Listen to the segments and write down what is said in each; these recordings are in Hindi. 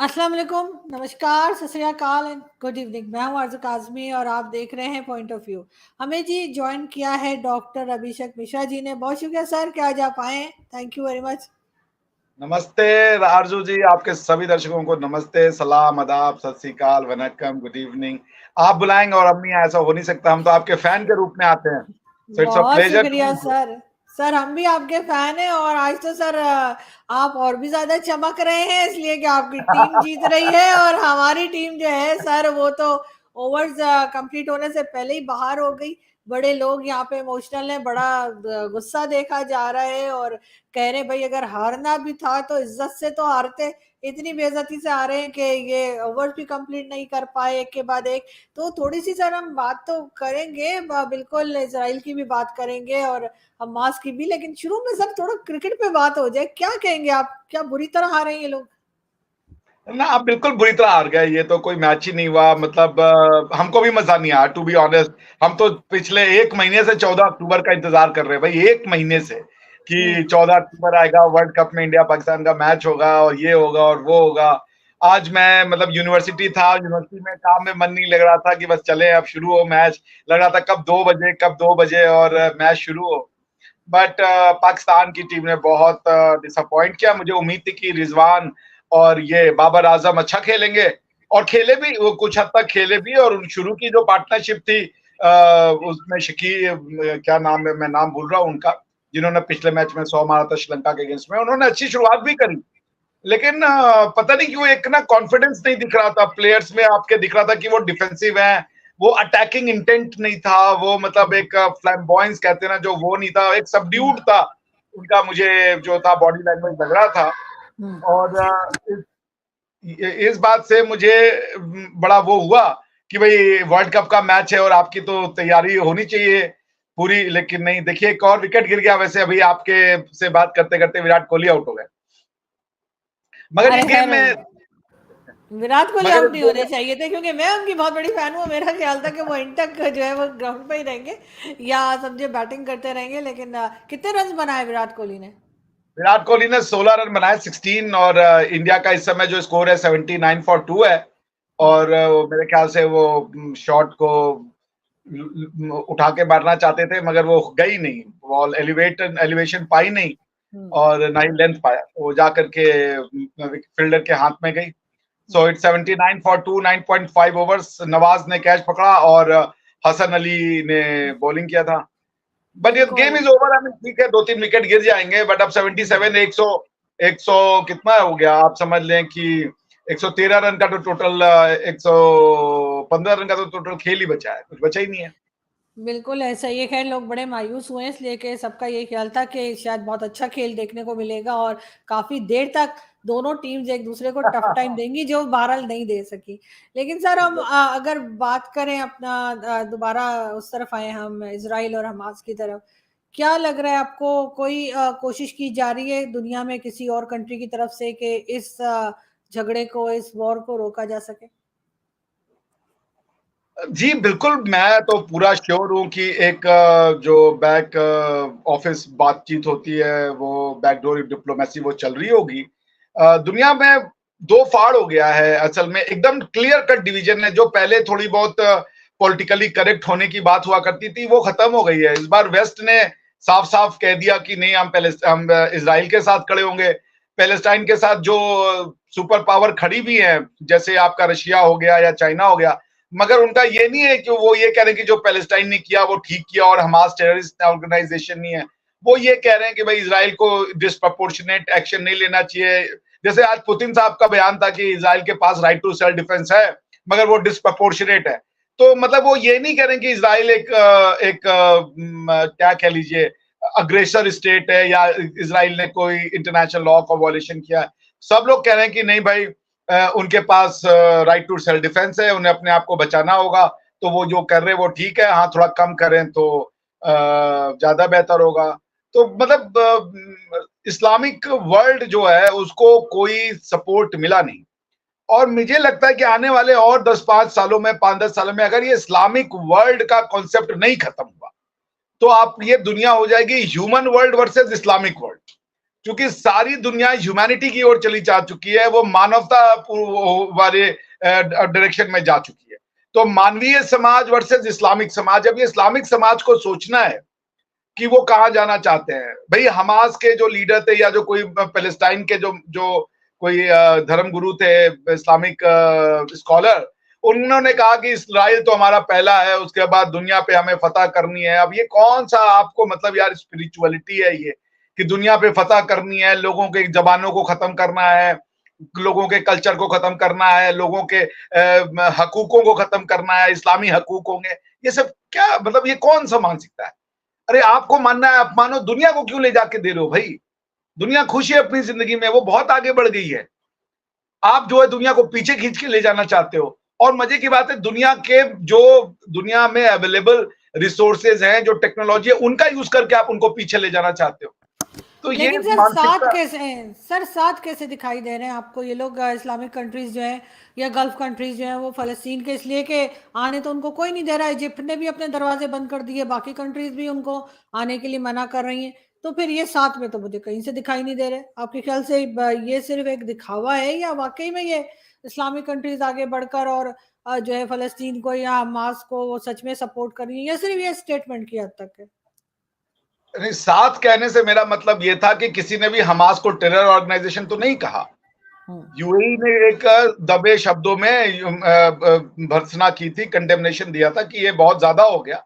अस्सलाम वालेकुम, नमस्कार, सत श्री अकाल एंड गुड इवनिंग। मैं हूँ आरज़ू काज़मी और आप देख रहे हैं पॉइंट ऑफ व्यू। हमें जी जॉइन किया है डॉक्टर अभिषेक मिश्रा जी ने। बहुत शुक्रिया सर कि आज आप आए हैं। Thank you very much. नमस्ते आरजू जी, आपके सभी दर्शकों को नमस्ते, सलाम, आदाब, सत श्री अकाल, वनक्कम, गुड इवनिंग। आप बुलाएंगे और अम्मी, ऐसा हो नहीं सकता। हम तो आपके फैन के रूप में आते हैं। सो इट्स अ बहुत प्लेजर टू शुक्रिया बी हियर। सर। सर हम भी आपके फैन हैं और आज तो सर आप और भी ज्यादा चमक रहे हैं इसलिए कि आपकी टीम जीत रही है और हमारी टीम जो है सर वो तो ओवर्स कंप्लीट होने से पहले ही बाहर हो गई। बड़े लोग यहाँ पे इमोशनल हैं, बड़ा गुस्सा देखा जा रहा है और कह रहे भाई अगर हारना भी था तो इज्जत से तो हारते। इतनी बेइज्जती से आ रहे हैं कि ये ओवर्स भी कंप्लीट नहीं कर पाए एक के बाद एक। तो थोड़ी सी सर हम बात तो करेंगे, बिल्कुल इजराइल की भी बात करेंगे और हमास की भी, लेकिन शुरू में सर थोड़ा क्रिकेट पे बात हो जाए। क्या कहेंगे आप, क्या बुरी तरह हारे हैं ये लोग? ना, आप बिल्कुल बुरी तरह हार गए। ये तो कोई मैच ही नहीं हुआ। मतलब हमको भी मजा नहीं आया, टू बी ऑनेस्ट। हम तो पिछले एक महीने से 14 अक्टूबर का इंतजार कर रहे हैं भाई, एक महीने से, कि 14 अक्टूबर आएगा, वर्ल्ड कप में इंडिया पाकिस्तान का मैच होगा और ये होगा और वो होगा। आज मैं मतलब यूनिवर्सिटी था, यूनिवर्सिटी में काम में मन नहीं लग रहा था कि बस चले अब शुरू हो मैच। लग रहा था कब 2 बजे, कब 2 बजे और मैच शुरू हो। बट पाकिस्तान की टीम ने बहुत डिसअपॉइंट किया। मुझे उम्मीद थी कि रिजवान और ये बाबर आजम अच्छा खेलेंगे, और खेले भी, वो कुछ हद तक खेले भी। और शुरू की जो पार्टनरशिप थी उसमें क्या नाम है, मैं नाम भूल रहा हूँ उनका, जिन्होंने पिछले मैच में 100 मारा था श्रीलंका के अगेंस्ट में, उन्होंने अच्छी शुरुआत भी करी। लेकिन पता नहीं क्यों एक ना कॉन्फिडेंस नहीं दिख रहा था प्लेयर्स में। आपके दिख रहा था कि वो डिफेंसिव है, वो अटैकिंग इंटेंट नहीं था, वो मतलब एक फ्लैम्बॉयंस कहते हैं ना, जो वो नहीं था, एक सबड्यूड था उनका, मुझे जो था बॉडी लैंग्वेज लग रहा था। और इस बात से मुझे बड़ा वो हुआ कि भाई वर्ल्ड कप का मैच है और आपकी तो तैयारी होनी चाहिए पूरी। लेकिन नहीं, देखिए एक और विकेट गिर गया। वैसे अभी आपके से बात करते करते विराट कोहली आउट हो गए, मगर ये अरे गेम खैर, में विराट कोहली मगर आउट नहीं होने चाहिए थे क्योंकि मैं उनकी बहुत बड़ी फैन हूँ। मेरा ख्याल था कि वो इन तक जो है वो ग्राउंड पे ही रहेंगे या समझे बैटिंग करते रहेंगे। लेकिन कितने रन बनाए विराट कोहली ने? विराट कोहली ने 16 रन बनाए, 16। और इंडिया का इस समय जो स्कोर है 79 फॉर 2 है। और मेरे ख्याल से वो शॉट को उठा के मारना चाहते थे, मगर वो गई नहीं, बॉल एलिवेशन पाई नहीं और ना ही लेंथ पाया, वो जा करके फील्डर के हाथ में गई। So it's 79 for 2, 9.5 overs. Nawaz ने कैच पकड़ा और हसन अली ने बॉलिंग किया था। बट ये गेम बिल्कुल। Is over. आई मीन ठीक है, 2-3 विकेट गिर जाएंगे, बट अब 77, 100 कितना हो गया, आप समझ लें कि 113 रन का तो टोटल, 115 रन का तो टोटल खेल ही बचा है, कुछ बचा ही नहीं है। बिल्कुल ऐसा ही है। खैर लोग बड़े मायूस हुए हैं इसलिए कि सबका ये ख्याल था कि शायद बहुत अच्छा खेल देखने को मिलेगा और काफी देर तक दोनों टीम्स एक दूसरे को टफ टाइम देंगी जो बहरहाल नहीं दे सकी। लेकिन सर हम अगर बात करें अपना, दोबारा उस तरफ आए हम इसराइल और हमास की तरफ। क्या लग रहा है आपको, कोई कोशिश की जा रही है दुनिया में किसी और कंट्री की तरफ से कि इस झगड़े को, इस वॉर को रोका जा सके? जी बिल्कुल, मैं तो पूरा श्योर हूँ कि एक जो बैक ऑफिस बातचीत होती है, वो बैकडोर डिप्लोमेसी वो चल रही होगी। दुनिया में दो फाड़ हो गया है असल में, एकदम क्लियर कट डिवीजन है। जो पहले थोड़ी बहुत पॉलिटिकली करेक्ट होने की बात हुआ करती थी, वो खत्म हो गई है। इस बार वेस्ट ने साफ साफ कह दिया कि नहीं, हम इसराइल के साथ खड़े होंगे। पैलेस्टाइन के साथ जो सुपर पावर खड़ी भी है, जैसे आपका रशिया हो गया या चाइना हो गया, मगर उनका ये नहीं है कि वो ये कह रहे हैं कि जो पैलेस्टाइन ने किया वो ठीक किया और हमास टेररिस्ट ऑर्गेनाइजेशन नहीं है। वो ये कह रहे हैं कि भाई इसराइल को डिस्प्रपोर्शनेट एक्शन नहीं लेना चाहिए। जैसे आज पुतिन साहब का बयान था कि इसराइल के पास राइट टू सेल्फ डिफेंस है, मगर वो डिस्प्रपोर्शनेट है। तो मतलब वो ये नहीं कह रहे कि इसराइल एक क्या कह लीजिए अग्रेसर स्टेट है या इसराइल ने कोई इंटरनेशनल लॉ का वॉयलेशन किया। सब लोग कह रहे हैं कि नहीं भाई, उनके पास राइट टू सेल्फ डिफेंस है, उन्हें अपने आप को बचाना होगा। तो वो जो कर रहे हैं वो ठीक है, हाँ थोड़ा कम करें तो ज्यादा बेहतर होगा। तो मतलब इस्लामिक वर्ल्ड जो है उसको कोई सपोर्ट मिला नहीं। और मुझे लगता है कि आने वाले और 10-5 सालों में, 5-10 सालों में, अगर ये इस्लामिक वर्ल्ड का कॉन्सेप्ट नहीं खत्म हुआ, तो आप ये दुनिया हो जाएगी human world versus Islamic world. क्योंकि सारी दुनिया ह्यूमैनिटी की ओर चली जा चुकी है, वो मानवता वाले डायरेक्शन में जा चुकी है। तो मानवीय समाज वर्सेस इस्लामिक समाज, अब ये इस्लामिक समाज को सोचना है कि वो कहाँ जाना चाहते हैं। भाई हमास के जो लीडर थे या जो कोई पैलेस्टाइन के जो जो कोई धर्म गुरु थे, इस्लामिक स्कॉलर, उन्होंने कहा कि इसराइल तो हमारा पहला है, उसके बाद दुनिया पे हमें फतह करनी है। अब ये कौन सा आपको मतलब यार स्पिरिचुअलिटी है ये, कि दुनिया पे फतह करनी है, लोगों के जबानों को खत्म करना है, लोगों के कल्चर को खत्म करना है, लोगों के हकूकों को खत्म करना है, इस्लामी हकूकों के, ये सब क्या मतलब, ये कौन सा मानसिकता है? अरे आपको मानना है आप मानो, दुनिया को क्यों ले जाके दे रहे हो भाई? दुनिया खुश है अपनी जिंदगी में, वो बहुत आगे बढ़ गई है। आप जो है दुनिया को पीछे खींच के ले जाना चाहते हो। और मजे की बात है, दुनिया के जो दुनिया में अवेलेबल रिसोर्सेज हैं, जो टेक्नोलॉजी है, उनका यूज करके आप उनको पीछे ले जाना चाहते हो। तो ये लेकिन सर साथ मानसिकता, कैसे हैं, सर साथ कैसे दिखाई दे रहे हैं आपको ये लोग? इस्लामिक कंट्रीज जो हैं या गल्फ कंट्रीज जो हैं वो फ़लस्तीन के इसलिए कि आने तो उनको कोई नहीं दे रहा है, इजिप्ट ने भी अपने दरवाजे बंद कर दिए, बाकी कंट्रीज भी उनको आने के लिए मना कर रही हैं, तो फिर ये साथ में तो मुझे कहीं से दिखाई नहीं दे रहे। आपके ख्याल से ये सिर्फ एक दिखावा है या वाकई में ये इस्लामिक कंट्रीज आगे बढ़कर और जो है फ़लस्तीन को या हमास को वो सच में सपोर्ट कर रही है, या सिर्फ ये स्टेटमेंट की हद तक है? नहीं, साथ कहने से मेरा मतलब ये था कि किसी ने भी हमास को टेरर ऑर्गेनाइजेशन तो नहीं कहा। यूएई ने एक दबे शब्दों में भर्त्सना की थी, कंडेमनेशन दिया था कि ये बहुत ज्यादा हो गया,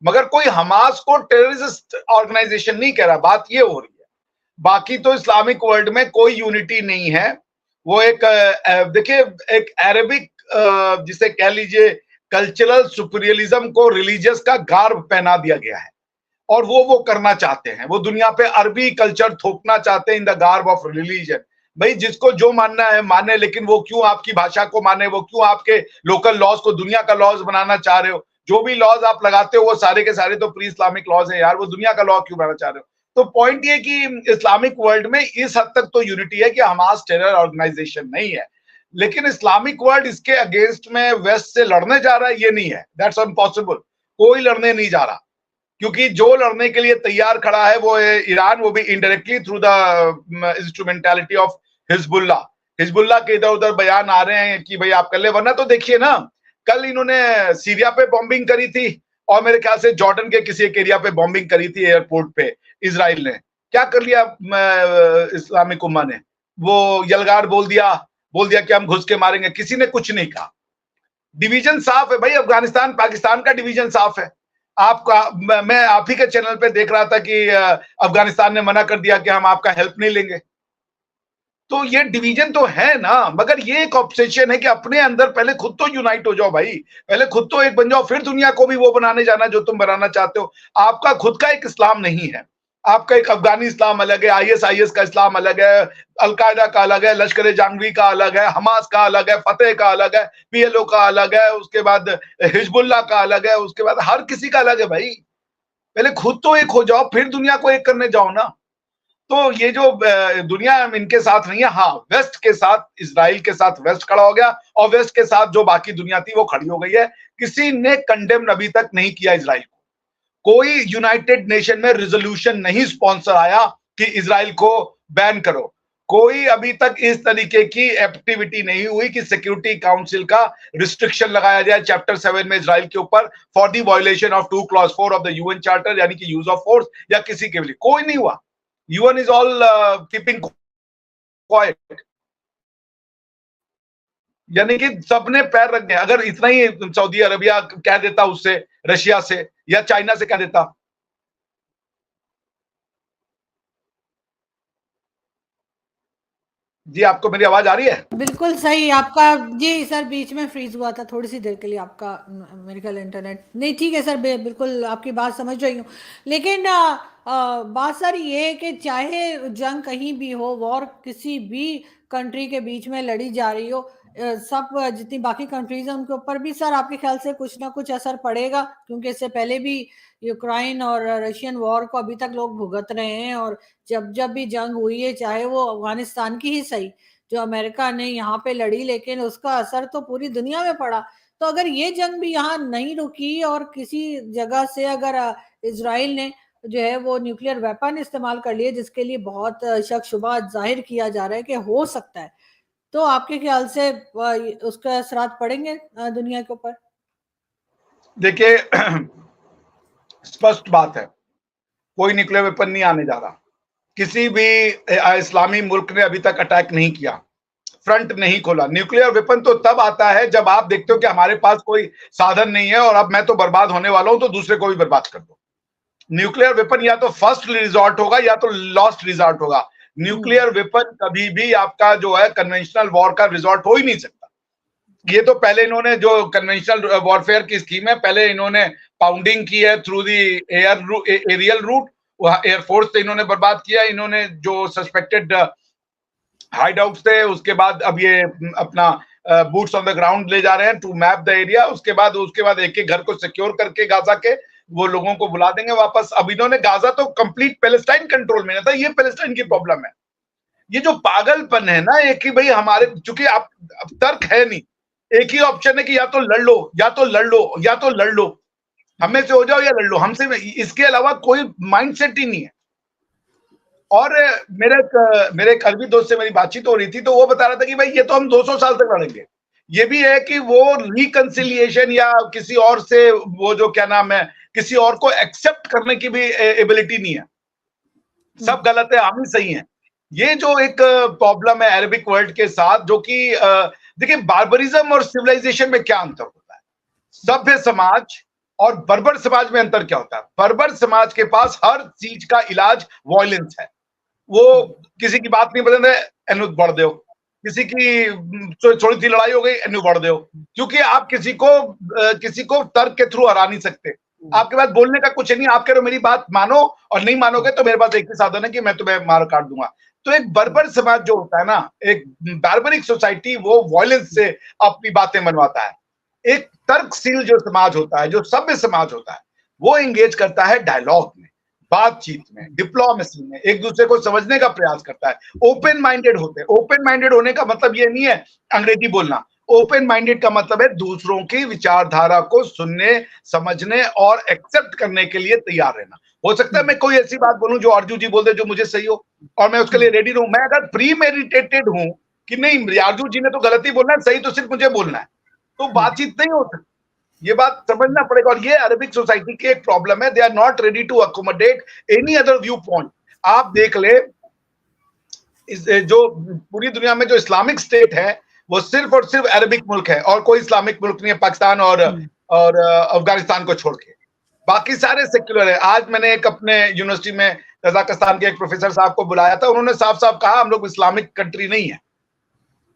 मगर कोई हमास को टेररिस्ट ऑर्गेनाइजेशन नहीं कह रहा। बात ये हो रही है, बाकी तो इस्लामिक वर्ल्ड में कोई यूनिटी नहीं है। वो एक देखिए, एक अरेबिक जिसे कह लीजिए कल्चरल सुपीरियलिज्म को रिलीजियस का गार्ब पहना दिया गया है, और वो करना चाहते हैं, वो दुनिया पे अरबी कल्चर थोपना चाहते हैं in the garb of religion. भाई जिसको जो मानना है माने, लेकिन वो क्यों आपकी भाषा को माने, वो क्यों आपके लोकल लॉज को दुनिया का लॉज बनाना चाह रहे हो? जो भी लॉज आप लगाते हो वो सारे के सारे तो प्री इस्लामिक लॉज है यार, वो दुनिया का लॉ क्यों बनाना चाह रहे हो? तो पॉइंट ये कि इस्लामिक वर्ल्ड में इस हद तक तो यूनिटी है कि हमास टेरर ऑर्गेनाइजेशन नहीं है, लेकिन इस्लामिक वर्ल्ड इसके अगेंस्ट में वेस्ट से लड़ने जा रहा है, ये नहीं है। That's impossible. कोई लड़ने नहीं जा रहा, क्योंकि जो लड़ने के लिए तैयार खड़ा है वो है ईरान, वो भी indirectly through the instrumentality of Hezbollah. Hezbollah के इधर उधर बयान आ रहे हैं कि भाई आप कर ले, वरना तो देखिए ना, कल इन्होंने सीरिया पे बॉम्बिंग करी थी, और मेरे ख्याल से जॉर्डन के किसी एक एरिया पे बॉम्बिंग करी थी एयरपोर्ट पे। इसराइल ने क्या कर लिया? इस्लामिक उम्मा ने वो यलगार बोल दिया कि हम घुस के मारेंगे, किसी ने कुछ नहीं कहा। डिवीजन साफ है भाई, अफगानिस्तान पाकिस्तान का डिवीजन साफ है। आपका मैं आप ही के चैनल पे देख रहा था कि अफगानिस्तान ने मना कर दिया कि हम आपका हेल्प नहीं लेंगे। तो ये डिवीजन तो है ना, मगर ये एक ऑब्सेशन है कि अपने अंदर पहले खुद तो यूनाइट हो जाओ भाई, पहले खुद तो एक बन जाओ, फिर दुनिया को भी वो बनाने जाना जो तुम बनाना चाहते हो। आपका खुद का एक इस्लाम नहीं है, आपका एक अफगानी इस्लाम अलग है, आईएसआईएस का इस्लाम अलग है, अलकायदा का अलग है, लश्कर जांगवी का अलग है, हमास का अलग है, फतेह का अलग है, पीएलओ का अलग है, उसके बाद हिजबुल्ला का अलग है, उसके बाद हर किसी का अलग है भाई। पहले खुद तो एक हो जाओ, फिर दुनिया को एक करने जाओ ना। तो ये जो दुनिया इनके साथ नहीं है, हाँ वेस्ट के साथ, इसराइल के साथ वेस्ट खड़ा हो गया, और वेस्ट के साथ जो बाकी दुनिया थी वो खड़ी हो गई है। किसी ने कंडेम अभी तक नहीं किया इसराइल को, कोई यूनाइटेड नेशन में रिजोल्यूशन नहीं स्पॉन्सर आया कि इसराइल को बैन करो, कोई अभी तक इस तरीके की एक्टिविटी नहीं हुई कि सिक्योरिटी काउंसिल का रिस्ट्रिक्शन लगाया जाए चैप्टर 7 में इसराइल के ऊपर for the violation of 2 clause 4 of the UN charter, यानी कि यूज ऑफ फोर्स, या किसी के लिए कोई नहीं हुआ। UN is all keeping quiet, यानी कि सबने पैर रख दिया। अगर इतना ही सऊदी अरबिया कह देता उससे, रशिया से या चाइना से कह देता। जी आपको मेरी आवाज आ रही है? बिल्कुल सही आपका। जी सर, बीच में फ्रीज हुआ था थोड़ी सी देर के लिए आपका मेरे ख्याल इंटरनेट नहीं। ठीक है सर, बिल्कुल आपकी बात समझ रही हूँ, लेकिन बात सर ये है कि चाहे जंग कहीं भी हो, वॉर किसी भी कंट्री के बीच में लड़ी जा रही हो, सब जितनी बाकी कंट्रीज हैं उनके ऊपर भी सर आपके ख्याल से कुछ ना कुछ असर पड़ेगा? क्योंकि इससे पहले भी यूक्रेन और रशियन वॉर को अभी तक लोग भुगत रहे हैं, और जब जब भी जंग हुई है, चाहे वो अफगानिस्तान की ही सही जो अमेरिका ने यहाँ पे लड़ी, लेकिन उसका असर तो पूरी दुनिया में पड़ा। तो अगर ये जंग भी यहाँ नहीं रुकी और किसी जगह से अगर इजराइल ने जो है वो न्यूक्लियर वेपन इस्तेमाल कर लिए, जिसके लिए बहुत शक शुबा जाहिर किया जा रहा है कि हो सकता है। तो आपके ख्याल से उसका असरात पड़ेंगे दुनिया के ऊपर? देखिए स्पष्ट बात है, कोई न्यूक्लियर वेपन नहीं आने जा रहा। किसी भी इस्लामी मुल्क ने अभी तक अटैक नहीं किया, फ्रंट नहीं खोला। न्यूक्लियर वेपन तो तब आता है जब आप देखते हो कि हमारे पास कोई साधन नहीं है और अब मैं तो बर्बाद होने वाला हूं, तो दूसरे को भी बर्बाद कर दो। न्यूक्लियर वेपन या तो फर्स्ट रिजॉर्ट होगा या तो लास्ट रिजॉर्ट होगा। न्यूक्लियर वेपन कभी भी आपका जो है कन्वेंशनल वॉर का रिजॉर्ट हो ही नहीं सकता। ये तो पहले इन्होंने जो कन्वेंशनल वॉरफेयर की स्कीम है, पहले इन्होंने पाउंडिंग की है through the aerial route, air force से इन्होंने बर्बाद किया। इन्होंने जो सस्पेक्टेड हाइड आउट्स थे, उसके बाद अब ये अपना बूट्स ऑन द ग्राउंड ले जा रहे हैं टू मैप द एरिया। उसके बाद एक एक घर को सिक्योर करके गाजा के वो लोगों को बुला देंगे वापस। अब इन्होंने गाजा तो कंप्लीट पैलेस्टाइन कंट्रोल में था, ये पैलेस्टाइन की प्रॉब्लम है। ये जो पागलपन है ना, एक ही भाई हमारे, चूंकि आप अब तर्क है नहीं, एक ही ऑप्शन है कि या तो लड़ लो या तो लड़ लो या तो लड़ लो, हमें से हो जाओ या लड़ लो हमसे, इसके अलावा कोई माइंडसेट ही नहीं है। और मेरे एक अरबी दोस्त से मेरी बातचीत हो रही थी, तो वो बता रहा था कि भाई ये तो हम 200 साल तक लड़ेंगे। ये भी है कि वो रिकंसिलिएशन या किसी और से वो जो क्या नाम है, किसी और को एक्सेप्ट करने की भी एबिलिटी नहीं है। सब गलत है, हम ही सही हैं। ये जो एक प्रॉब्लम है अरबिक वर्ल्ड के साथ, जो कि देखिए बार्बरिज्म और सिविलाइजेशन में क्या अंतर होता है, सभ्य समाज और बर्बर समाज में अंतर क्या होता है। बर्बर समाज के पास हर चीज का इलाज वॉयलेंस है। वो किसी की बात नहीं पसंद है, एनु बढ़ दो, किसी की थोड़ी सी लड़ाई हो गई, एनु बढ़ दो, क्योंकि आप किसी को तर्क के थ्रू हरा नहीं सकते। आपके पास बोलने का कुछ नहीं, आप कह रहे हो मेरी बात मानो और नहीं मानोगे तो मेरे पास एक ही साधन है कि मैं तुम्हें मार काट दूंगा। तो एक बर्बर समाज जो होता है ना, एक बार्बरिक सोसाइटी, वो वॉयलेंस से अपनी बातें मनवाता है। एक तर्कशील जो समाज होता है, जो सभ्य समाज होता है, वो एंगेज करता है डायलॉग में, बातचीत में, डिप्लोमेसी में, एक दूसरे को समझने का प्रयास करता है। ओपन माइंडेड होते हैं। ओपन माइंडेड होने का मतलब ये नहीं है अंग्रेजी बोलना। ओपन माइंडेड का मतलब है दूसरों की विचारधारा को सुनने, समझने और एक्सेप्ट करने के लिए तैयार रहना। हो सकता है मैं कोई ऐसी बात बोलूं जो अर्जू जी बोल दे जो मुझे सही हो, और मैं उसके लिए रेडी रहूं। मैं अगर प्री मेडिटेटेड हूं कि नहीं अर्जू जी ने तो गलत ही बोलना है, सही तो सिर्फ मुझे बोलना है, तो बातचीत नहीं हो सकती। ये बात समझना पड़ेगा। और ये अरबिक सोसाइटी की एक प्रॉब्लम है, they are not ready to accommodate any other view point. आप देख ले, जो पूरी दुनिया में जो इस्लामिक स्टेट है वो सिर्फ और सिर्फ अरबिक मुल्क है, और कोई इस्लामिक मुल्क नहीं है पाकिस्तान और अफगानिस्तान को छोड़ के। बाकी सारे सेक्युलर है। आज मैंने एक अपने यूनिवर्सिटी में कजाकिस्तान के एक प्रोफेसर साहब को बुलाया था, उन्होंने साफ साफ कहा हम लोग इस्लामिक कंट्री नहीं है।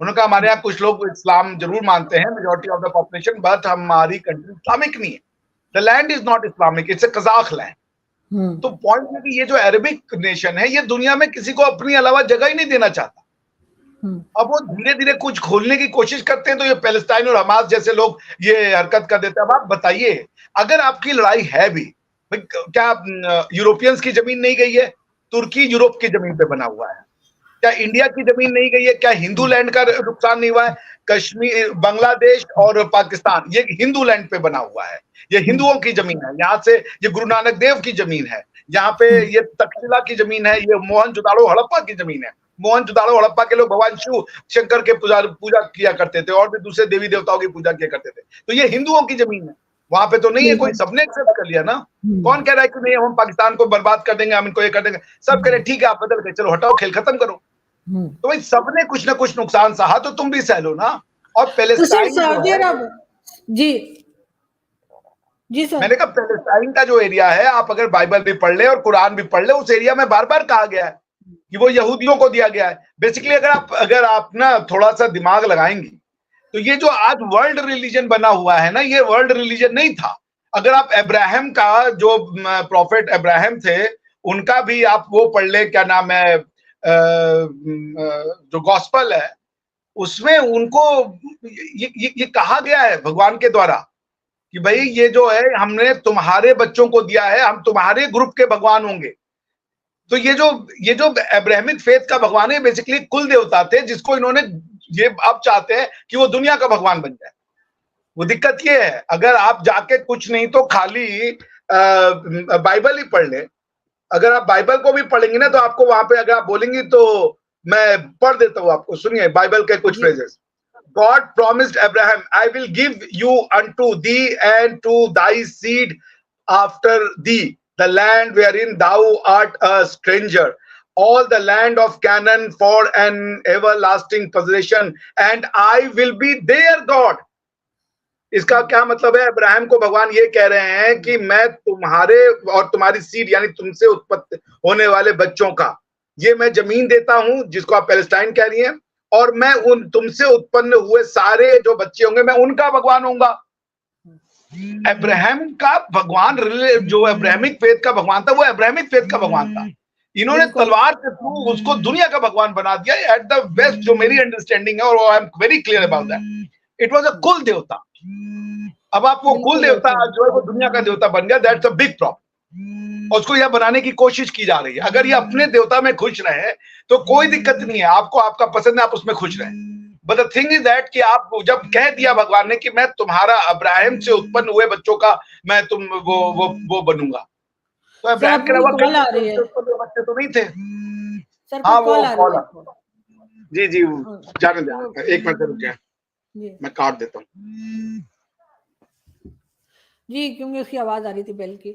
उन्होंने कहा हमारे यहाँ कुछ लोग इस्लाम जरूर मानते हैं, majority of the population, but हमारी कंट्री इस्लामिक नहीं है। The land is not Islamic, it's a Kazakh land. तो पॉइंट है कि ये जो अरबिक नेशन है, ये दुनिया में किसी को अपनी अलावा जगह ही नहीं देना चाहता। अब वो धीरे धीरे कुछ खोलने की कोशिश करते हैं, तो ये पैलेस्टाइन और हमास जैसे लोग ये हरकत कर देते हैं। अब आप बताइए, अगर आपकी लड़ाई है भी, क्या यूरोपियंस की जमीन नहीं गई है? तुर्की यूरोप की जमीन पे बना हुआ है। क्या इंडिया की जमीन नहीं गई है? क्या हिंदू लैंड का नुकसान नहीं हुआ है? कश्मीर, बांग्लादेश और पाकिस्तान, ये हिंदू लैंड पे बना हुआ है। ये हिंदुओं की जमीन है। यहाँ से ये गुरु नानक देव की जमीन है, यहाँ पे ये तक्षशिला की जमीन है, ये मोहनजोदाड़ो हड़प्पा की जमीन है। मोहनजोदाड़ो हड़प्पा के लोग भगवान शिव शंकर के पूजा किया करते थे और भी दूसरे देवी देवताओं की पूजा किया करते थे। तो ये हिंदुओं की जमीन है, वहां पे तो नहीं है कोई। सबने एक्सेप्ट कर लिया ना। कौन कह रहा है कि नहीं हम पाकिस्तान को बर्बाद कर देंगे, हम इनको ये कर देंगे? सब कह रहे ठीक है, आप बदल गए, चलो हटाओ, खेल खत्म करो। तो भाई सबने कुछ ना कुछ नुकसान सहा, तो तुम भी सह लो ना। और पैलेस्टाइन जी सर, मैंने कहा पैलेस्टाइन का जो एरिया है, आप अगर बाइबल भी पढ़ ले और कुरान भी पढ़ ले, उस एरिया में बार बार कहा गया है कि वो यहूदियों को दिया गया है। बेसिकली अगर आप ना थोड़ा सा दिमाग लगाएंगी, तो ये जो आज वर्ल्ड रिलीजन बना हुआ है ना, ये वर्ल्ड रिलीजन नहीं था। अगर आप अब्राहम का, जो प्रॉफिट अब्राहम थे, उनका भी आप वो पढ़ ले, क्या नाम है, जो गॉस्पल है, उसमें उनको ये कहा गया है भगवान के द्वारा कि भाई ये जो है हमने तुम्हारे बच्चों को दिया है, हम तुम्हारे ग्रुप के भगवान होंगे। तो ये जो अब्राहमिक फेथ का भगवान है, बेसिकली कुल देवता थे, जिसको इन्होंने ये अब चाहते हैं कि वो दुनिया का भगवान बन जाए। वो दिक्कत ये है, अगर आप जाके कुछ नहीं तो खाली बाइबल ही पढ़ ले, अगर आप बाइबल को भी पढ़ेंगे ना तो आपको वहां पे अगर आप बोलेंगी तो मैं पढ़ देता हूँ आपको, सुनिए बाइबल के कुछ phrases. God promised Abraham, I will give you unto thee and to thy seed after thee the land wherein thou art a stranger, all the land of Canaan for an everlasting possession, and I will be their God. इसका क्या मतलब है? अब्राहम को भगवान ये कह रहे हैं कि मैं तुम्हारे और तुम्हारी सीड यानी तुमसे उत्पत्ति होने वाले बच्चों का ये मैं जमीन देता हूं जिसको आप पैलेस्टाइन कह रही हैं, और मैं उन तुमसे उत्पन्न हुए सारे जो बच्चे होंगे मैं उनका भगवान होऊंगा। अब्राहम का भगवान, जो अब्राहमिक फेथ का भगवान था वो अब्राहमिक फेथ का भगवान था। इन्होंने तलवार के थ्रू उसको दुनिया का भगवान बना दिया एट द बेस्ट, जो मेरी अंडरस्टैंडिंग है और I am very clear about that. It was a कुल देवता। अब आप वो कुल देवता जो है वो दुनिया का देवता बन गया, दैट्स अ बिग प्रॉब्लम। और उसको यह बनाने की कोशिश की जा रही है। अगर ये अपने देवता में खुश रहे तो कोई दिक्कत नहीं है, आपको आपका पसंद है, आप उसमें खुश रहे। But the thing is that कि आप जब कह दिया भगवान ने कि मैं तुम्हारा अब्राहम से उत्पन्न हुए बच्चों का मैं तुम वो बनूंगा, तो अब्राहम के अलावा बच्चे तो नहीं थे। हाँ वो कॉल जी जी जाने दे, एक मिनट रुक गया, मैं काट देता हूँ जी, क्योंकि उसकी आवाज आ रही थी बेल की।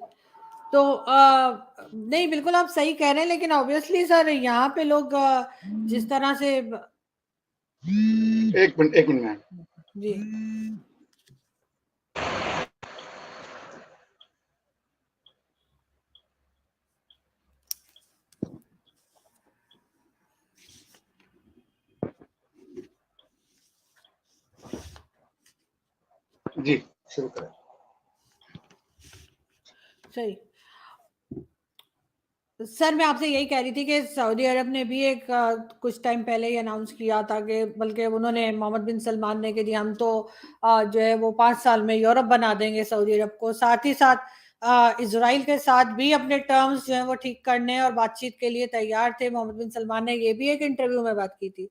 तो नहीं, बिल्कुल आप सही कह रहे हैं, लेकिन ऑब्वियसली सर यहाँ पे लोग जिस तरह से एक मिनट जी जी शुरू करें। सही सर, मैं आपसे यही कह रही थी कि सऊदी अरब ने भी एक कुछ टाइम पहले ही अनाउंस किया था कि बल्कि उन्होंने मोहम्मद बिन सलमान ने कि हम तो जो है वो 5 साल में यूरोप बना देंगे सऊदी अरब को। साथ ही साथ इजराइल के साथ भी अपने टर्म्स जो है वो ठीक करने और बातचीत के लिए तैयार थे। मोहम्मद बिन सलमान ने ये भी एक इंटरव्यू में बात की थी।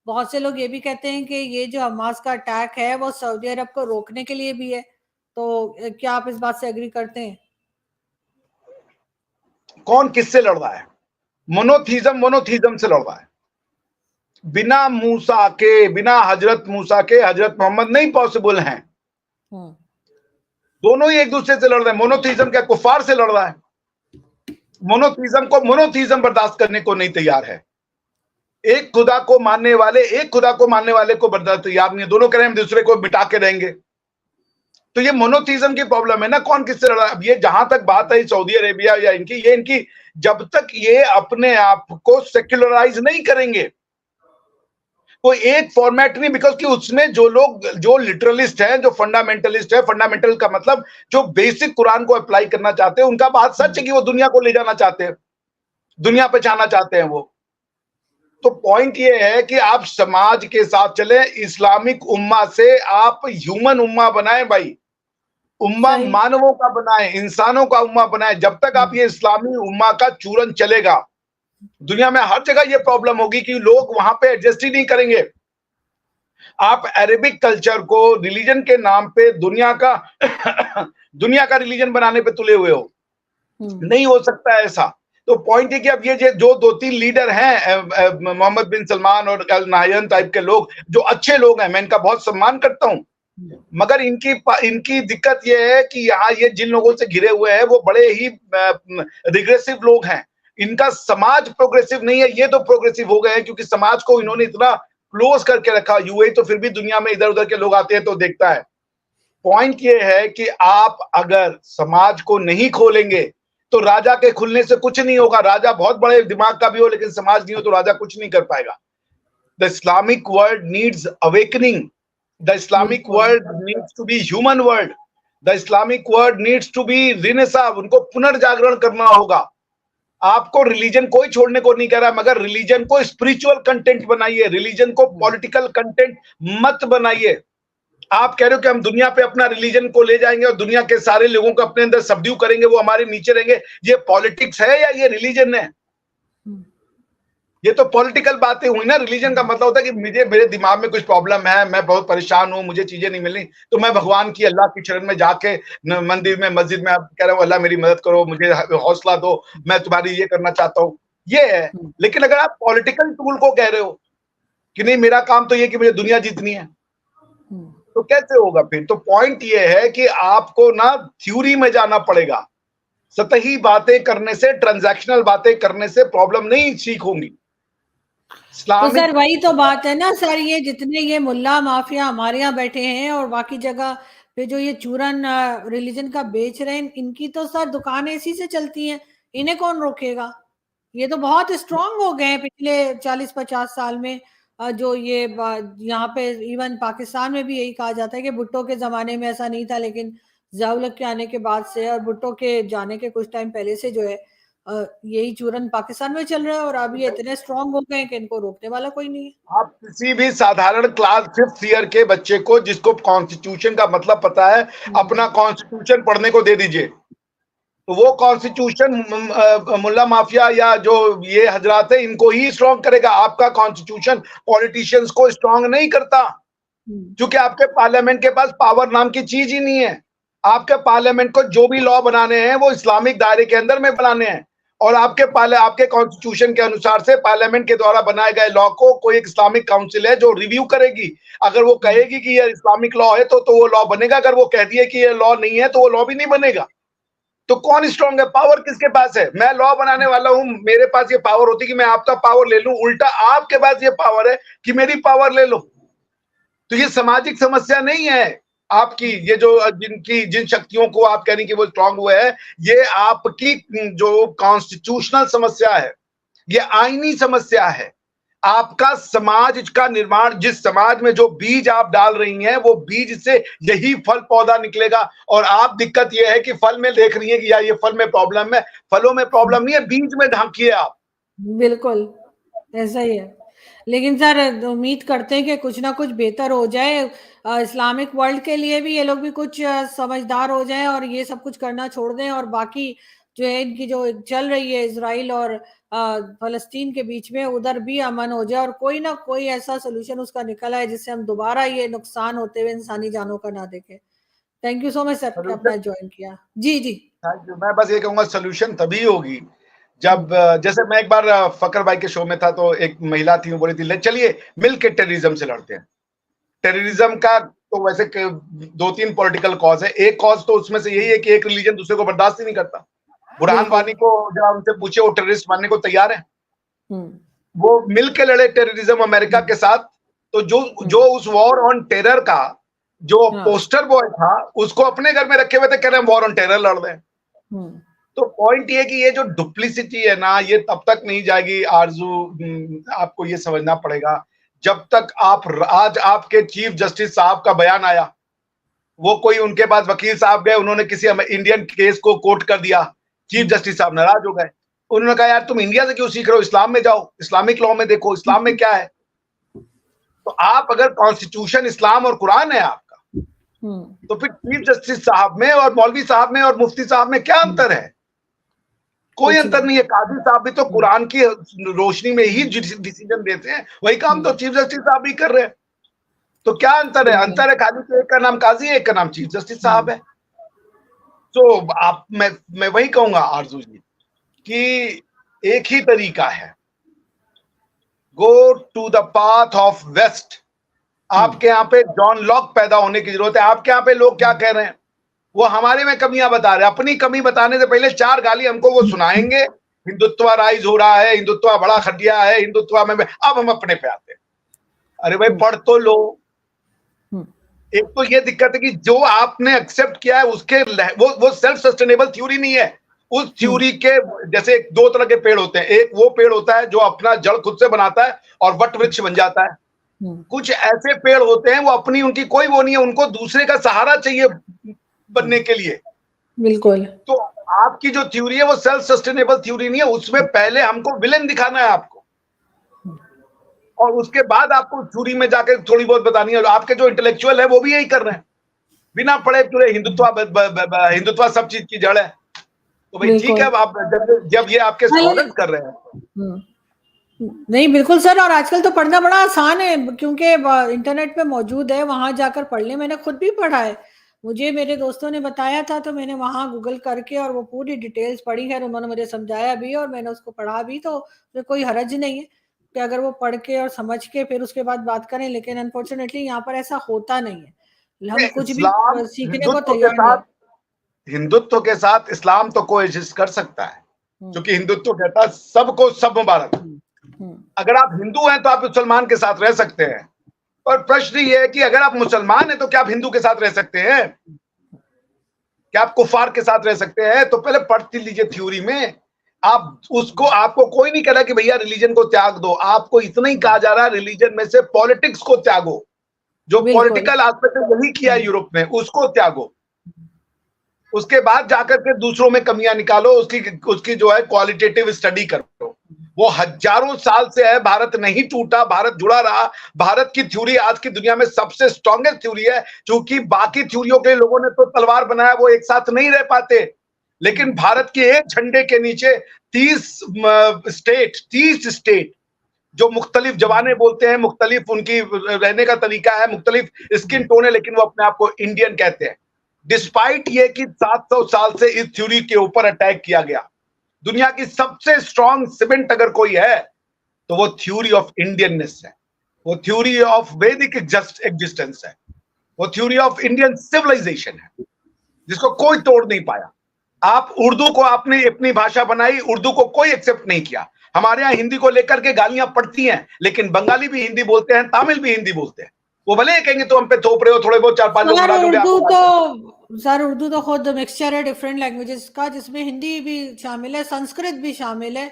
बहुत से लोग ये भी कहते हैं कि ये जो हमास का अटैक है वो सऊदी अरब को रोकने के लिए भी है। तो क्या आप इस बात से एग्री करते हैं? कौन किससे लड़ रहा है? मोनोथीज्म से लड़ रहा है। बिना मूसा के, बिना हजरत मूसा के हजरत मोहम्मद नहीं पॉसिबल हैं। दोनों ही एक दूसरे से लड़ रहे हैं। मोनोथीज्म क्या कुफार से लड़ रहा है? मोनोथीज्म बर्दाश्त करने को नहीं तैयार है। एक खुदा को मानने वाले को बर्दाश्त तैयार नहीं है। दोनों कह रहे हैं हम दूसरे को मिटा के रहेंगे। तो ये मोनोथीज्म की प्रॉब्लम है ना, कौन किससे लड़ रहा है। अब ये जहां तक बात है सऊदी अरेबिया या इनकी जब तक ये अपने आप को सेक्युलराइज नहीं करेंगे कोई एक फॉर्मेट नहीं, बिकॉज कि उसमें जो लोग जो लिटरलिस्ट हैं, जो फंडामेंटलिस्ट है, फंडामेंटल का मतलब जो बेसिक कुरान को अप्लाई करना चाहते हैं, उनका बात सच है कि वो दुनिया को ले जाना चाहते हैं, दुनिया पे जाना चाहते हैं वो। तो पॉइंट ये है कि आप समाज के साथ चले, इस्लामिक उम्मा से आप ह्यूमन उम्मा बनाए भाई, उम्मा मानवों का बनाए, इंसानों का उम्मा बनाए। जब तक आप ये इस्लामी उम्मा का चूरन चलेगा, दुनिया में हर जगह ये प्रॉब्लम होगी कि लोग वहां पे एडजस्ट ही नहीं करेंगे। आप अरेबिक कल्चर को रिलीजन के नाम पे दुनिया का रिलीजन बनाने पे तुले हुए हो, नहीं हो सकता ऐसा। तो पॉइंट है कि अब ये जो 2-3 लीडर हैं, मोहम्मद बिन सलमान और अल नाहयान टाइप के लोग, जो अच्छे लोग हैं, मैं इनका बहुत सम्मान करता हूं, मगर इनकी दिक्कत ये है कि यहाँ ये जिन लोगों से घिरे हुए हैं वो बड़े ही रिग्रेसिव लोग हैं। इनका समाज प्रोग्रेसिव नहीं है, ये तो प्रोग्रेसिव हो गए हैं क्योंकि समाज को इन्होंने इतना क्लोज करके रखा। यूएई तो फिर भी दुनिया में इधर उधर के लोग आते हैं तो देखता है। पॉइंट ये है कि आप अगर समाज को नहीं खोलेंगे तो राजा के खुलने से कुछ नहीं होगा। राजा बहुत बड़े दिमाग का भी हो, लेकिन समाज नहीं हो तो राजा कुछ नहीं कर पाएगा। The Islamic world needs awakening. The Islamic world needs to be human world. The Islamic world needs to be Renaissance. उनको पुनर्जागरण करना होगा। आपको रिलीजन कोई छोड़ने को नहीं कह रहा, मगर रिलीजन को स्पिरिचुअल कंटेंट बनाइए, रिलीजन को पॉलिटिकल कंटेंट मत बनाइए। आप कह रहे हो कि हम दुनिया पे अपना रिलीजन को ले जाएंगे और दुनिया के सारे लोगों को अपने अंदर सबड्यू करेंगे, वो हमारे नीचे रहेंगे। ये पॉलिटिक्स है या ये रिलीजन है? ये तो पॉलिटिकल बातें हुई ना। रिलीजन का मतलब होता है कि मेरे दिमाग में कुछ प्रॉब्लम है, मैं बहुत परेशान हूँ, मुझे चीजें नहीं मिल रही, तो मैं भगवान की, अल्लाह की शरण में जाके मंदिर में, मस्जिद में आप कह रहे हो अल्लाह मेरी मदद करो, मुझे हौसला दो, मैं तुम्हारी ये करना चाहता हूँ, ये है। लेकिन अगर आप पॉलिटिकल टूल को कह रहे हो कि नहीं मेरा काम तो ये कि मुझे दुनिया जीतनी है, तो कैसे होगा फिर? तो पॉइंट ये है कि आपको ना थ्योरी में जाना पड़ेगा। सतही बातें करने से, ट्रांजैक्शनल बातें करने से प्रॉब्लम नहीं ठीक होंगी। तो इस्लामिक सर वही तो बात है ना सर, ये जितने ये मुल्ला माफिया हमारे यहाँ बैठे हैं और बाकी जगह पे जो ये चूरन रिलीजन का बेच रहे हैं, इनकी तो सर दुकानें इसी से चलती हैं, इन्हें कौन रोकेगा? ये तो बहुत स्ट्रांग हो गए हैं पिछले 40-50 साल में। जो ये यहाँ पे इवन पाकिस्तान में भी यही कहा जाता है कि भुट्टो के जमाने में ऐसा नहीं था, लेकिन ज़िया-उल-हक के आने के बाद से और भुट्टो के जाने के कुछ टाइम पहले से जो है यही चूरन पाकिस्तान में चल रहा है, और अब ये इतने स्ट्रांग हो गए हैं कि इनको रोकने वाला कोई नहीं है। आप किसी भी साधारण क्लास 5th ईयर के बच्चे को, जिसको कॉन्स्टिट्यूशन का मतलब पता है, अपना कॉन्स्टिट्यूशन पढ़ने को दे दीजिए, तो वो कॉन्स्टिट्यूशन मुल्ला माफिया या जो ये हजरात है इनको ही स्ट्रांग करेगा। आपका कॉन्स्टिट्यूशन पॉलिटिशियंस को स्ट्रांग नहीं करता, क्योंकि आपके पार्लियामेंट के पास पावर नाम की चीज ही नहीं है। आपके पार्लियामेंट को जो भी लॉ बनाने हैं वो इस्लामिक दायरे के अंदर में बनाने हैं, और आपके कॉन्स्टिट्यूशन के अनुसार से पार्लियामेंट के द्वारा बनाए गए लॉ को कोई एक इस्लामिक काउंसिल है जो रिव्यू करेगी। अगर वो कहेगी कि ये इस्लामिक लॉ है तो वो लॉ बनेगा, अगर वो कह दिए कि ये लॉ नहीं है तो वो लॉ भी नहीं बनेगा। तो कौन स्ट्रांग है? पावर किसके पास है? मैं लॉ बनाने वाला हूं, मेरे पास ये पावर होती कि मैं आपका पावर ले लूं, उल्टा आपके पास ये पावर है कि मेरी पावर ले लो। तो ये सामाजिक समस्या नहीं है आपकी, ये जो जिन शक्तियों को आप कह रही कि वो स्ट्रांग हुए हैं, ये आपकी जो कॉन्स्टिट्यूशनल समस्या है, ये आईनी समस्या है। आपका समाज का निर्माण, जिस समाज में जो बीज आप डाल रही हैं वो बीज से यही फल पौधा निकलेगा। और आप, दिक्कत ये है कि फल में देख रही है कि यार ये फल में प्रॉब्लम है, फलों में प्रॉब्लम नहीं है, बीज में ढांकिए आप। बिल्कुल ऐसा ही है। लेकिन सर उम्मीद करते हैं कि कुछ ना कुछ बेहतर हो जाए, इस्लामिक वर्ल्ड के लिए भी, ये लोग भी कुछ समझदार हो जाएं और ये सब कुछ करना छोड़ दें, और बाकी जो है इनकी जो चल रही है इजराइल और फलस्तीन के बीच में, उधर भी अमन हो जाए और कोई ना कोई ऐसा सोल्यूशन उसका निकल आए जिससे हम दोबारा ये नुकसान होते हुए इंसानी जानों का ना देखें। Thank you so much sir कि आपने ज्वाइन किया। जी जी थैंक यू। मैं बस ये कहूंगा सोल्यूशन तभी होगी जब, जैसे मैं एक बार फकर भाई के शो में था, तो एक महिला थी, वो बोली थी चलिए मिल के टेररिज्म से लड़ते हैं। टेररिज्म का तो वैसे 2-3 पॉलिटिकल कॉज है। एक कॉज तो उसमें से यही है कि एक रिलीजन दूसरे को बर्दाश्त ही नहीं करता। बुरहान वानी को जब उनसे पूछे, वो टेररिस्ट मानने को तैयार है, वो मिल के लड़े टेररिज्म अमेरिका के साथ। तो जो उस वॉर ऑन टेरर का जो पोस्टर बॉय था, उसको अपने घर में रखे हुए थे, कह रहे हैं वॉर ऑन टेरर लड़ रहे हैं। तो पॉइंट ये कि ये जो डुप्लिसिटी है ना, ये तब तक नहीं जाएगी आरजू। आपको ये समझना पड़ेगा, जब तक आज आपके चीफ जस्टिस साहब का बयान आया, वो कोई उनके पास वकील साहब गए, उन्होंने किसी इंडियन केस को कोट कर दिया, चीफ जस्टिस साहब नाराज हो गए। उन्होंने कहा यार तुम इंडिया से क्यों सीख रहे हो, इस्लाम में जाओ, इस्लामिक लॉ में देखो इस्लाम में क्या है। तो आप अगर कॉन्स्टिट्यूशन इस्लाम और कुरान है आपका, तो फिर चीफ जस्टिस साहब में और मौलवी साहब में और मुफ्ती साहब में क्या अंतर है? कोई अंतर नहीं है। काजी साहब भी तो कुरान की रोशनी में ही डिसीजन देते हैं, वही काम तो चीफ जस्टिस साहब भी कर रहे हैं। तो क्या अंतर है? अंतर है खाली कि एक का नाम काजी है, एक का नाम चीफ जस्टिस साहब है। तो आप, मैं वही कहूंगा आरजू जी कि एक ही तरीका है, go to the path of west. आपके यहाँ पे जॉन लॉक पैदा होने की जरूरत है। आपके यहाँ पे लोग क्या कह रहे हैं, वो हमारे में कमियां बता रहे हैं। अपनी कमी बताने से पहले 4 गाली हमको वो सुनाएंगे, हिंदुत्व राइज हो रहा है, हिंदुत्व बड़ा खटिया है, हिंदुत्व में। अब हम अपने पे आते हैं। अरे भाई पढ़ तो लो। एक तो ये दिक्कत है कि जो आपने एक्सेप्ट किया है उसके वो सेल्फ सस्टेनेबल थ्योरी नहीं है। उस थ्योरी के जैसे 2 तरह के पेड़ होते हैं। एक वो पेड़ होता है जो अपना जड़ खुद से बनाता है और वट वृक्ष बन जाता है। कुछ ऐसे पेड़ होते हैं वो अपनी, उनकी कोई वो नहीं है, उनको दूसरे का सहारा चाहिए बनने के लिए। बिल्कुल। तो आपकी जो थ्योरी है वो सेल्फ सस्टेनेबल थ्योरी नहीं है। उसमें पहले हमको विलेन दिखाना है आपको, और उसके बाद आपको थ्योरी में जाके थोड़ी बहुत बतानी है। आपके जो इंटेलेक्चुअल है वो भी यही कर रहे हैं, बिना पढ़े पूरे हिंदुत्व सब चीज की जड़ है। तो भाई ठीक है, आप जब ये आपके स्कॉलर्स कर रहे हैं, नहीं बिल्कुल सर, और आजकल तो पढ़ना बड़ा आसान है क्योंकि इंटरनेट पे मौजूद है, वहां जाकर पढ़ ले। मैंने खुद भी पढ़ा है, मुझे मेरे दोस्तों ने बताया था तो मैंने वहां गूगल करके और वो पूरी डिटेल्स पढ़ी है, और उन्होंने मुझे समझाया भी और मैंने उसको पढ़ा भी, तो उसमें कोई हर्ज नहीं है कि अगर वो पढ़ के और समझ के फिर उसके बाद बात करें। लेकिन अनफॉर्चुनेटली यहाँ पर ऐसा होता नहीं है, हम कुछ भी इस्लाम सीखने को तैयार नहीं है। हिंदुत्व के साथ इस्लाम तो कोएग्जिस्ट कर सकता है, हम्म। क्योंकि हिंदुत्व कहता है सबको सब मुबारक। हम्म। हम्म। अगर आप हिंदू हैं तो आप मुसलमान के साथ रह सकते हैं, और प्रश्न ये है कि अगर आप मुसलमान हैं तो क्या आप हिंदू के साथ रह सकते हैं? क्या आप कुफार के साथ रह सकते हैं? तो पहले पढ़ती लीजिए थ्योरी में। आप उसको, आपको कोई नहीं कह रहा कि भैया रिलीजन को त्याग दो, आपको इतना ही कहा जा रहा है रिलीजन में से पॉलिटिक्स को त्यागो। जो बिल्कुल। पॉलिटिकल एस्पेक्ट है यही किया है यूरोप में, उसको त्यागो। उसके बाद जाकर के दूसरों में कमियां निकालो, उसकी उसकी जो है क्वालिटेटिव स्टडी करो। वो हजारों साल से है, भारत नहीं टूटा, भारत जुड़ा रहा। भारत की थ्योरी आज की दुनिया में सबसे स्ट्रॉन्गेस्ट थ्योरी है, क्योंकि बाकी थ्योरियों के लोगों ने तो तलवार बनाया, वो एक साथ नहीं रह पाते। लेकिन भारत के एक झंडे के नीचे 30 स्टेट जो मुख्तलिफ जबानें बोलते हैं, मुख्तलिफ उनकी रहने का तरीका है, मुख्तलिफ स्किन टोन है, लेकिन वो अपने आप को इंडियन कहते हैं। डिस्पाइट ये कि 700 साल से इस थ्योरी के ऊपर अटैक किया गया। दुनिया की सबसे स्ट्रॉन्ग सीमेंट अगर कोई है तो वो थ्योरी ऑफ इंडियननेस है, वो थ्योरी ऑफ वैदिक एग्जिस्टेंस है, वो थ्योरी ऑफ इंडियन सिविलाइजेशन है, जिसको कोई तोड़ नहीं पाया। आप उर्दू को आपने अपनी भाषा बनाई, उर्दू को कोई एक्सेप्ट नहीं किया। हमारे यहाँ हिंदी को लेकर के गालियां पड़ती हैं, लेकिन बंगाली भी हिंदी बोलते हैं, तमिल भी हिंदी बोलते हैं। वो भले कहेंगे तो हम पे थोप रहे हो, थोड़े बहुत 4-5 लोग सर नाराज हो गए उर्दू आपको। तो सर उर्दू तो खुद मिक्सचर है डिफरेंट लैंग्वेजेस का, जिसमें हिंदी भी शामिल है, संस्कृत भी शामिल है,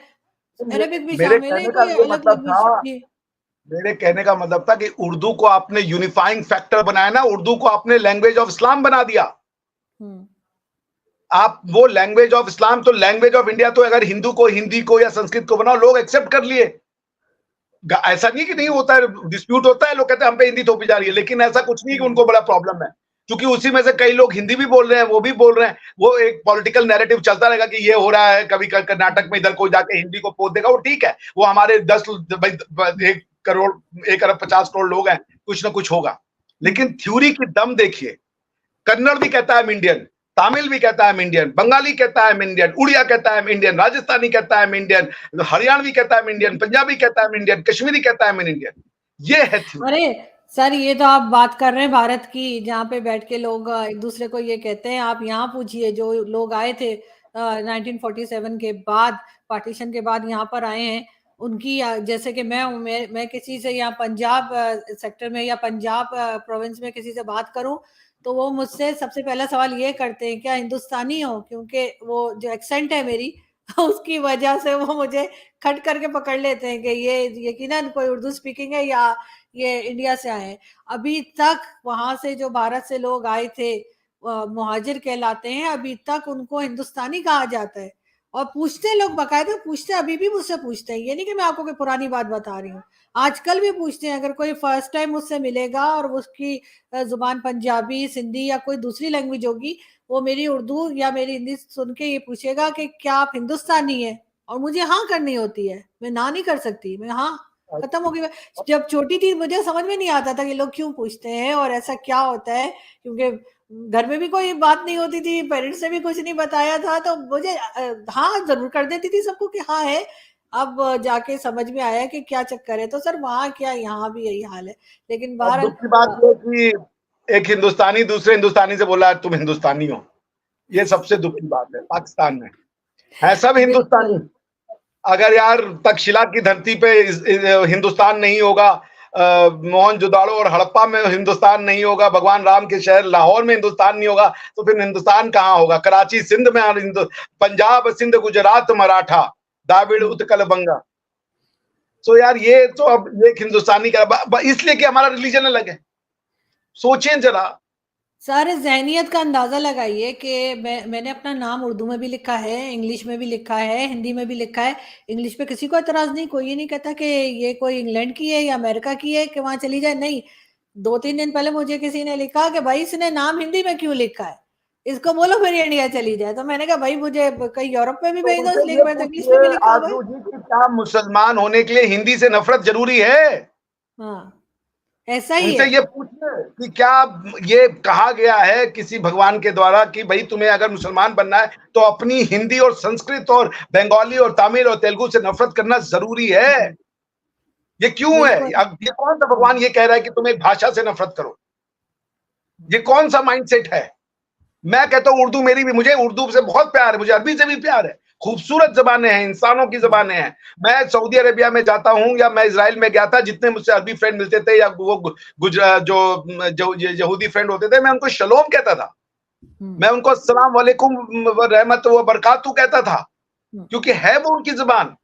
अरेबिक भी मेरे शामिल है, कहने का कोई ये अलग मतलब था, लैंग्वेज भी। मेरे कहने का मतलब था कि उर्दू को आपने यूनिफाइंग फैक्टर बनाया ना, उर्दू को आपने लैंग्वेज ऑफ इस्लाम बना दिया। हम्म। आप वो लैंग्वेज ऑफ इस्लाम, तो लैंग्वेज ऑफ इंडिया तो अगर हिंदू को हिंदी को या संस्कृत को बनाओ, लोग एक्सेप्ट कर लिए। ऐसा नहीं कि नहीं होता है, डिस्प्यूट होता है, लोग कहते हैं हम पे हिंदी थोपी जा रही है, लेकिन ऐसा कुछ नहीं कि उनको बड़ा प्रॉब्लम है, क्योंकि उसी में से कई लोग हिंदी भी बोल रहे हैं, वो भी बोल रहे हैं। वो एक पॉलिटिकल नैरेटिव चलता रहेगा कि ये हो रहा है, कभी कर्नाटक में इधर कोई जाके हिंदी को पोत देगा, वो ठीक है, वो हमारे 1 करोड़ 1 अरब 50 करोड़ लोग हैं, कुछ ना कुछ होगा। लेकिन थ्योरी की दम देखिए, कन्नड़ भी कहता है इंडियन, तमिल भी कहता है इंडियन, बंगाली कहता है इंडियन, उड़िया कहता है इंडियन, राजस्थानी कहता है इंडियन, हरियाणवी कहता है इंडियन, पंजाबी कहता है इंडियन, कश्मीरी कहता है इंडियन। ये है थ्योरी। अरे सर, ये तो आप बात कर रहे हैं भारत की, जहाँ पे बैठ के लोग एक दूसरे को ये कहते हैं। आप यहाँ पूछिए, जो लोग आए थे 1947 के बाद, पार्टीशन के बाद यहाँ पर आए हैं, उनकी जैसे कि मैं हूँ, मैं किसी से यहाँ पंजाब सेक्टर में या पंजाब प्रोविंस में किसी से बात करूं, तो वो मुझसे सबसे पहला सवाल ये करते हैं, क्या हिंदुस्तानी हो? क्योंकि वो जो एक्सेंट है मेरी उसकी वजह से वो मुझे खट करके पकड़ लेते हैं कि ये यकीनन कोई उर्दू स्पीकिंग है या ये इंडिया से आए हैं। अभी तक वहां से जो भारत से लोग आए थे मुहाजिर कहलाते हैं, अभी तक उनको हिंदुस्तानी कहा जाता है। और पूछते हैं लोग, बाकायदा पूछते हैं, अभी भी मुझसे पूछते हैं, ये नहीं कि मैं आपको कोई पुरानी बात बता रही हूँ, आजकल भी पूछते हैं। अगर कोई फर्स्ट टाइम मुझसे मिलेगा और उसकी जुबान पंजाबी, सिंधी या कोई दूसरी लैंग्वेज होगी, वो मेरी उर्दू या मेरी हिंदी सुन के ये पूछेगा कि क्या आप हिंदुस्तानी है? और मुझे हाँ करनी होती है, मैं ना नहीं कर सकती, मैं हाँ, खत्म हो गई। जब छोटी थी मुझे समझ में नहीं आता था कि लोग क्यों पूछते हैं और ऐसा क्या होता है, क्योंकि घर में भी कोई बात नहीं होती थी, पेरेंट्स ने भी कुछ नहीं बताया था, तो मुझे हाँ जरूर कर देती थी सबको कि हाँ है। अब जाके समझ में आया कि क्या चक्कर है। तो सर वहाँ क्या, यहाँ भी यही हाल है, लेकिन अब बहरहाल दुख की बात यह कि एक हिंदुस्तानी दूसरे हिंदुस्तानी से बोला तुम हिंदुस्तानी हो, ये सबसे दुख की बात है। पाकिस्तान में है सब बिल्कुल। हिंदुस्तानी। अगर यार तक्षशिला की धरती पे हिंदुस्तान नहीं होगा, मोहनजोदाड़ो और हड़प्पा में हिंदुस्तान नहीं होगा, भगवान राम के शहर लाहौर में हिंदुस्तान नहीं होगा, तो फिर हिंदुस्तान कहाँ होगा? कराची सिंध में, पंजाब सिंध गुजरात मराठा, द्राविड़ उत्कल बंगा। तो यार ये तो अब एक हिंदुस्तानी का, इसलिए कि हमारा रिलीजन अलग है। सोचें जरा। सारे जहनियत का अंदाजा लगाइए कि मैंने अपना नाम उर्दू में भी लिखा है, इंग्लिश में भी लिखा है, हिंदी में भी लिखा है। इंग्लिश पे किसी को एतराज नहीं, कोई ये नहीं कहता कि ये कोई इंग्लैंड की है या अमेरिका की है कि वहां चली जाए, नहीं। 2-3 दिन पहले मुझे किसी ने लिखा कि भाई इसने नाम हिंदी में क्यों लिखा है? इसको बोलो फिर इंडिया चली जाए। तो मैंने कहा भाई मुझे कहीं यूरोप में भी तो भेज दो, उनसे इसलिए ये मैं तो इंग्लिश में भी पूछिए लिखा हुआ है। आरजू जी कि क्या मुसलमान होने के लिए हिंदी से नफरत जरूरी है? हाँ, ऐसा ही उनसे है। ये पूछिए कि क्या ये कहा गया है किसी भगवान के द्वारा कि भाई तुम्हें अगर मुसलमान बनना है तो अपनी हिंदी और संस्कृत और बंगाली और तमिल और तेलुगु से नफरत करना जरूरी है? ये क्यों है? बिल्कुल। अब ये कौन सा भगवान ये कह रहा है कि तुम एक भाषा से नफरत करो? ये कौन सा माइंडसेट है? मैं कहता हूं उर्दू मेरी भी, मुझे उर्दू से बहुत प्यार है, मुझे अरबी से भी प्यार है। खूबसूरत जबानें हैं, इंसानों की जबानें हैं। मैं सऊदी अरेबिया में जाता हूं या मैं इजराइल में गया था, जितने मुझसे अरबी फ्रेंड मिलते थे या वो गुजरात जो यहूदी फ्रेंड होते थे, मैं उनको शलोम कहता था, मैं उनको अस्सलाम वालेकुम व रहमत व बरकातू कहता था, क्योंकि है वो उनकी जबान।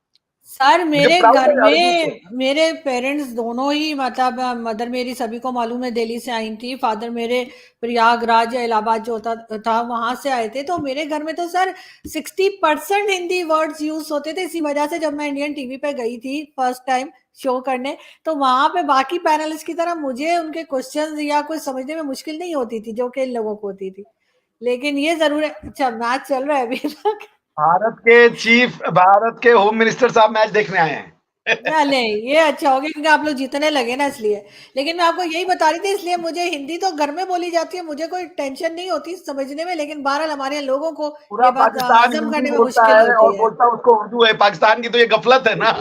सर मुझे मेरे प्राउड घर है अरबी से। में मेरे पेरेंट्स दोनों ही, मतलब मदर मेरी सभी को मालूम है दिल्ली से आई थी, फादर मेरे प्रयागराज या इलाहाबाद जो होता था वहां से आए थे। तो मेरे घर में तो सर 60% हिंदी वर्ड्स यूज होते थे। इसी वजह से जब मैं इंडियन टीवी पे गई थी फर्स्ट टाइम शो करने, तो वहां पे बाकी पैनलिस्ट की तरह मुझे उनके क्वेश्चंस या कुछ समझने में मुश्किल नहीं होती थी जो कि इन लोगों को होती थी। लेकिन ये जरूर है। अच्छा, मैच चल रहा है अभी तक? भारत के होम मिनिस्टर साहब मैच देखने आए हैं। नहीं, ये अच्छा हो गया क्योंकि आप लोग जीतने लगे ना, इसलिए। लेकिन मैं आपको यही बता रही थी, इसलिए मुझे हिंदी तो घर में बोली जाती है, मुझे कोई टेंशन नहीं होती समझने में, लेकिन बहरहाल हमारे यहाँ लोगों को पूरा ये बात पाकिस्तान हजम हिंदी करने में बोलता मुश्किल है होती और है। बोलता है उसको उर्दू है। पाकिस्तान की तो ये गफलत है ना,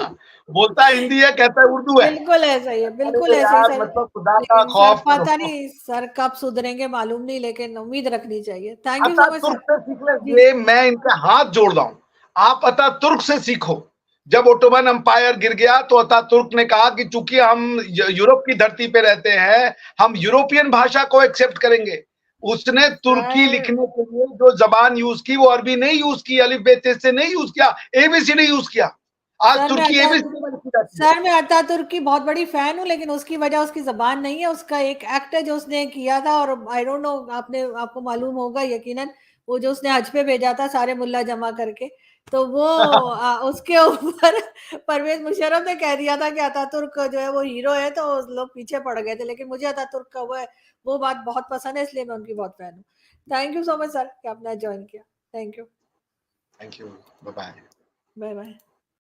बोलता है हिंदी है, कहता है उर्दू है। बिल्कुल ऐसा ही है, बिल्कुल अरे ऐसा ही यार, सर। मतलब खुदा का लेकिन सर खौफ पता करो। नहीं सर कब सुधरेंगे मालूम नहीं, लेकिन उम्मीद रखनी चाहिए। Thank you so much Ataturk sir. से सीख ले, जी। ये मैं इनके हाथ जोड़ रहा हूं। आप अतातुर्क से सीखो। जब ओटोमन अंपायर गिर गया तो अतातुर्क ने कहा कि चूंकि हम यूरोप की धरती पे रहते हैं, हम यूरोपियन भाषा को एक्सेप्ट करेंगे। उसने तुर्की सर लिखने के लिए जो जबान यूज की वो अरबी नहीं यूज की, अलिफ बे ते से नहीं यूज किया, एबीसीडी यूज किया। आज सर मैं तुर्की अता एबीसीडी में लिखी जाती है। सर मैं अतातुर्क की बहुत बड़ी फैन हूँ, लेकिन उसकी वजह उसकी जबान नहीं है, उसका एक एक्ट है जो उसने किया था। और आई डोंट नो, आपको मालूम होगा यकीनन, वो जो उसने हज पे भेजा था सारे मुल्ला जमा करके, तो वो उसके ऊपर परवेज मुशर्रफ ने कह दिया था कि अतातुर्क जो है वो हीरो है, तो लोग पीछे पड़ गए थे। लेकिन मुझे अतातुर्क का वो बात बहुत पसंद है, इसलिए मैं उनकी बहुत फैन हूँ। Thank you so much sir कि आपने ज्वाइन किया। Thank you. Thank you. Bye bye. Bye bye.